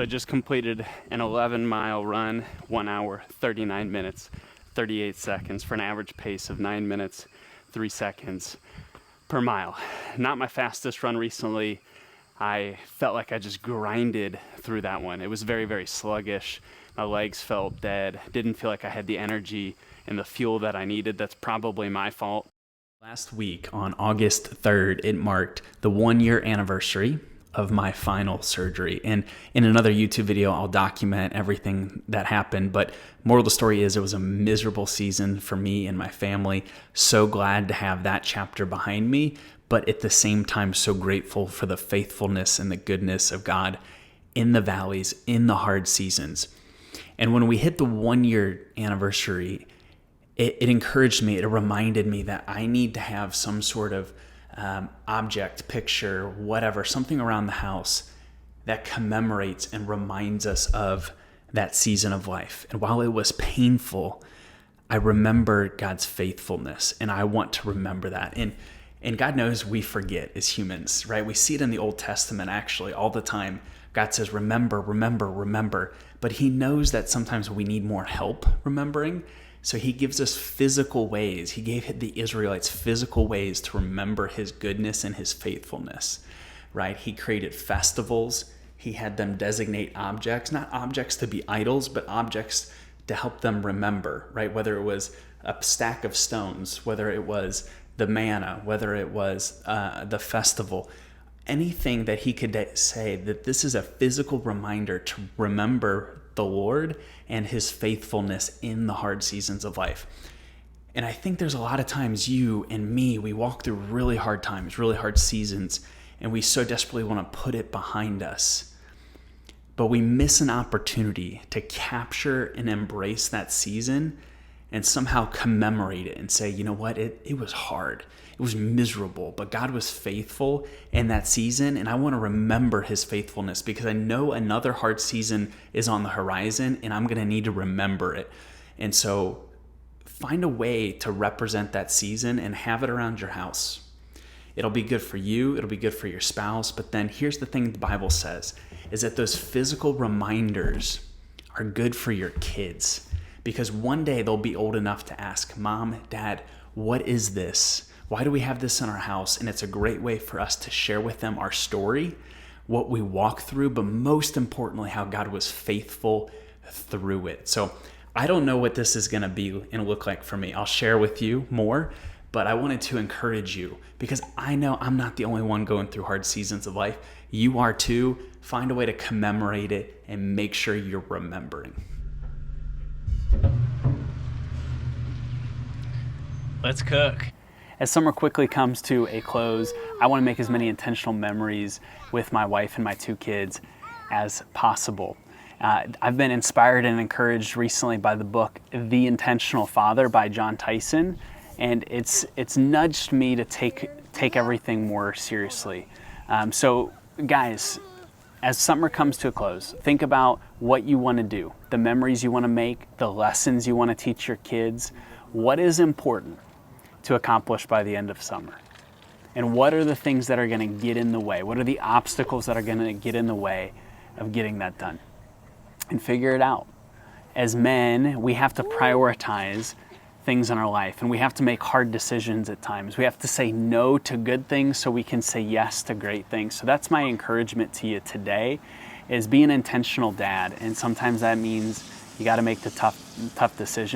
So I just completed an 11-mile run, 1 hour, 39 minutes, 38 seconds for an average pace of 9 minutes, 3 seconds per mile. Not my fastest run recently. I felt like I just grinded through that one. It was very, very sluggish. My legs felt dead. Didn't feel like I had the energy and the fuel that I needed. That's probably my fault. Last week on August 3rd, it marked the 1-year anniversary of my final surgery. And in another YouTube video, I'll document everything that happened. But moral of the story is it was a miserable season for me and my family. So glad to have that chapter behind me, but at the same time, so grateful for the faithfulness and the goodness of God in the valleys, in the hard seasons. And when we hit the 1-year anniversary, it encouraged me, it reminded me that I need to have some sort of object, picture, whatever, something around the house that commemorates and reminds us of that season of life. And while it was painful, I remember God's faithfulness, and I want to remember that. And God knows we forget as humans, right? We see it in the Old Testament actually all the time. God says, remember, remember, remember. But he knows that sometimes we need more help remembering. So he gives us physical ways. He gave the Israelites physical ways to remember his goodness and his faithfulness, right? He created festivals. He had them designate objects, not objects to be idols, but objects to help them remember, right? Whether it was a stack of stones, whether it was the manna, whether it was the festival, anything that he could say that this is a physical reminder to remember the Lord and his faithfulness in the hard seasons of life. And I think there's a lot of times you and me, we walk through really hard times, really hard seasons, and we so desperately want to put it behind us. But we miss an opportunity to capture and embrace that season and somehow commemorate it and say, you know what, it was hard. It was miserable, but God was faithful in that season, and I want to remember his faithfulness because I know another hard season is on the horizon, and I'm going to need to remember it. And so find a way to represent that season and have it around your house. It'll be good for you, it'll be good for your spouse, but then here's the thing the Bible says, is that those physical reminders are good for your kids. Because one day they'll be old enough to ask, Mom, Dad, what is this? Why do we have this in our house? And it's a great way for us to share with them our story, what we walk through, but most importantly, how God was faithful through it. So I don't know what this is going to be and look like for me. I'll share with you more, but I wanted to encourage you because I know I'm not the only one going through hard seasons of life. You are too. Find a way to commemorate it and make sure you're remembering. Let's cook. As summer quickly comes to a close, I want to make as many intentional memories with my wife and my 2 kids as possible. I've been inspired and encouraged recently by the book The Intentional Father by Jon Tyson, and it's nudged me to take everything more seriously. So guys, as summer comes to a close, think about what you want to do, the memories you want to make, the lessons you want to teach your kids. What is important to accomplish by the end of summer? And what are the things that are going to get in the way? What are the obstacles that are going to get in the way of getting that done? And figure it out. As men, we have to prioritize things in our life, and we have to make hard decisions at times. We have to say no to good things so we can say yes to great things. So that's my encouragement to you today, is be an intentional dad. And sometimes that means you got to make the tough decisions.